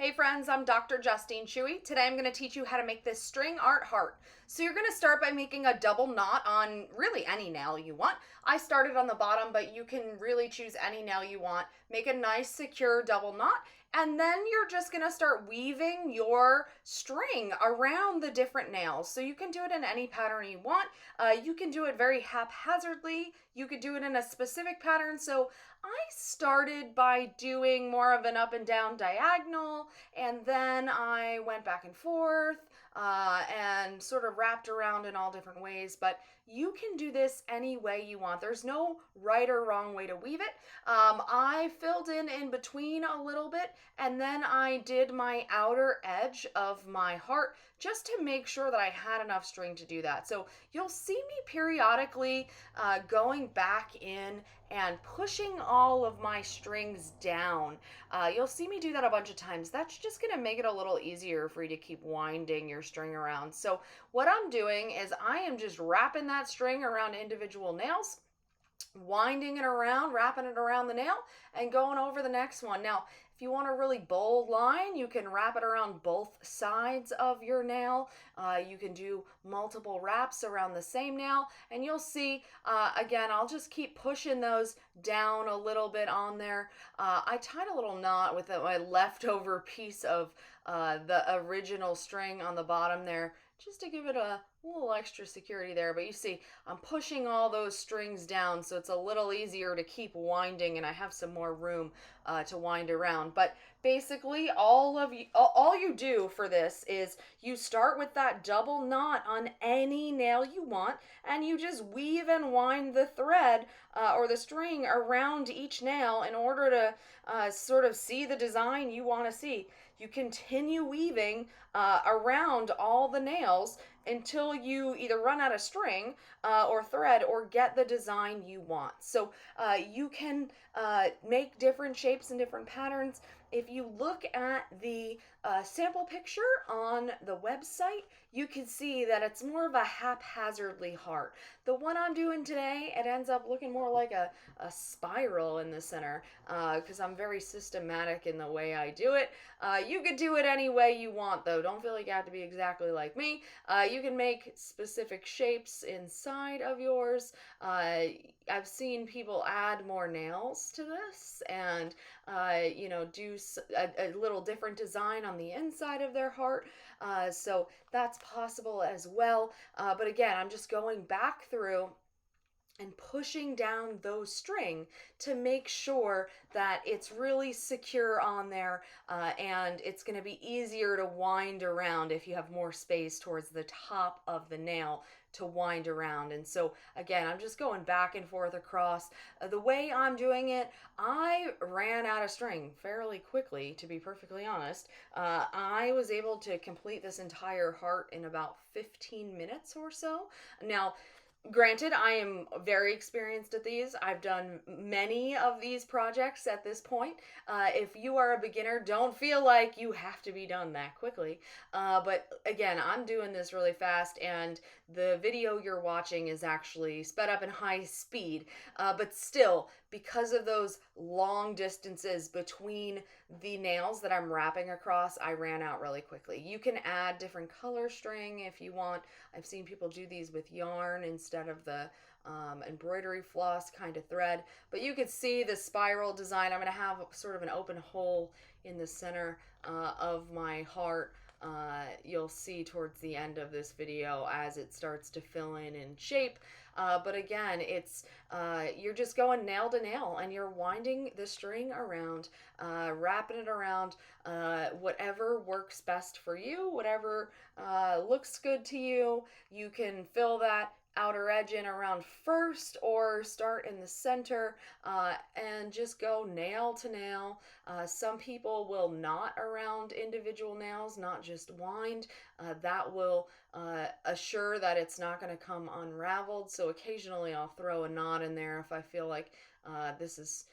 Hey friends, I'm Dr. Justine Chewy. Today I'm going to teach you how to make this string art heart. So you're going to start by making a double knot on really any nail you want. I started on the bottom, but you can really choose any nail you want. Make a nice secure double knot, and then you're just going to start weaving your string around the different nails. So you can do it in any pattern you want. You can do it very haphazardly. You could do it in a specific pattern. So I started by doing more of an up and down diagonal, and then I went back and forth and sort of wrapped around in all different ways. But you can do this any way you want. There's no right or wrong way to weave it. I filled in between a little bit, and then I did my outer edge of my heart just to make sure that I had enough string to do that. So you'll see me periodically going back in and pushing all of my strings down. You'll see me do that a bunch of times. That's just going to make it a little easier for you to keep winding your string around. So what I'm doing is I am just wrapping that string around individual nails, winding it around, wrapping it around the nail, and going over the next one. Now, if you want a really bold line, you can wrap it around both sides of your nail. You can do multiple wraps around the same nail, and you'll see, again, I'll just keep pushing those down a little bit on there. I tied a little knot with my leftover piece of the original string on the bottom there, just to give it a little extra security there. But you see, I'm pushing all those strings down, so it's a little easier to keep winding, and I have some more room to wind around. But basically, all you do for this is you start with that double knot on any nail you want, and you just weave and wind the thread or the string around each nail in order to sort of see the design you want to see. You continue weaving around all the nails until you either run out of string or thread or get the design you want. So you can make different shapes and different patterns. If you look at the sample picture on the website, you can see that it's more of a haphazardly heart. The one I'm doing today, it ends up looking more like a spiral in the center because I'm very systematic in the way I do it. You could do it any way you want, though. Don't feel like you have to be exactly like me. You can make specific shapes inside of yours. I've seen people add more nails to this and do a little different design on the inside of their heart. So that's possible as well. But again, I'm just going back through and pushing down those string to make sure that it's really secure on there, and it's going to be easier to wind around if you have more space towards the top of the nail to wind around. And so again, I'm just going back and forth across. The way I'm doing it, I ran out of string fairly quickly, to be perfectly honest. I was able to complete this entire heart in about 15 minutes or so. Now, granted, I am very experienced at these. I've done many of these projects at this point. If you are a beginner, don't feel like you have to be done that quickly. But again, I'm doing this really fast, and the video you're watching is actually sped up in high speed. But still, because of those long distances between the nails that I'm wrapping across, I ran out really quickly. You can add different color string if you want. I've seen people do these with yarn instead of the embroidery floss kind of thread. But you could see the spiral design. I'm going to have sort of an open hole in the center of my heart. You'll see towards the end of this video as it starts to fill in shape. But again, it's you're just going nail to nail, and you're winding the string around, wrapping it around, whatever works best for you, whatever looks good to you. You can fill that outer edge in around first or start in the center and just go nail to nail. Some people will knot around individual nails, not just wind. That will assure that it's not going to come unraveled. So occasionally I'll throw a knot in there if I feel like this is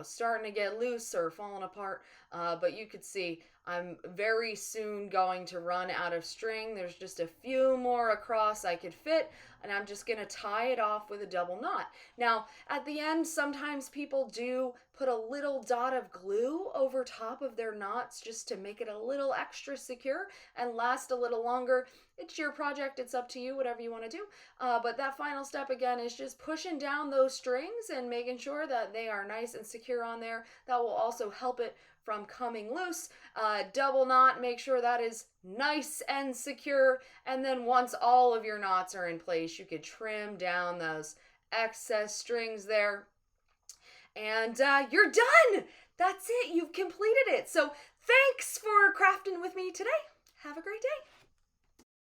starting to get loose or falling apart. But you could see I'm very soon going to run out of string. There's just a few more across I could fit. and I'm just going to tie it off with a double knot. Now, at the end, sometimes people do put a little dot of glue over top of their knots just to make it a little extra secure and last a little longer. It's your project, it's up to you, whatever you want to do. But that final step again is just pushing down those strings and making sure that they are nice and secure on there. That will also help it from coming loose. Double knot, make sure that is nice and secure. And then once all of your knots are in place, you could trim down those excess strings there. And you're done. That's it. You've completed it. So thanks for crafting with me today. Have a great day.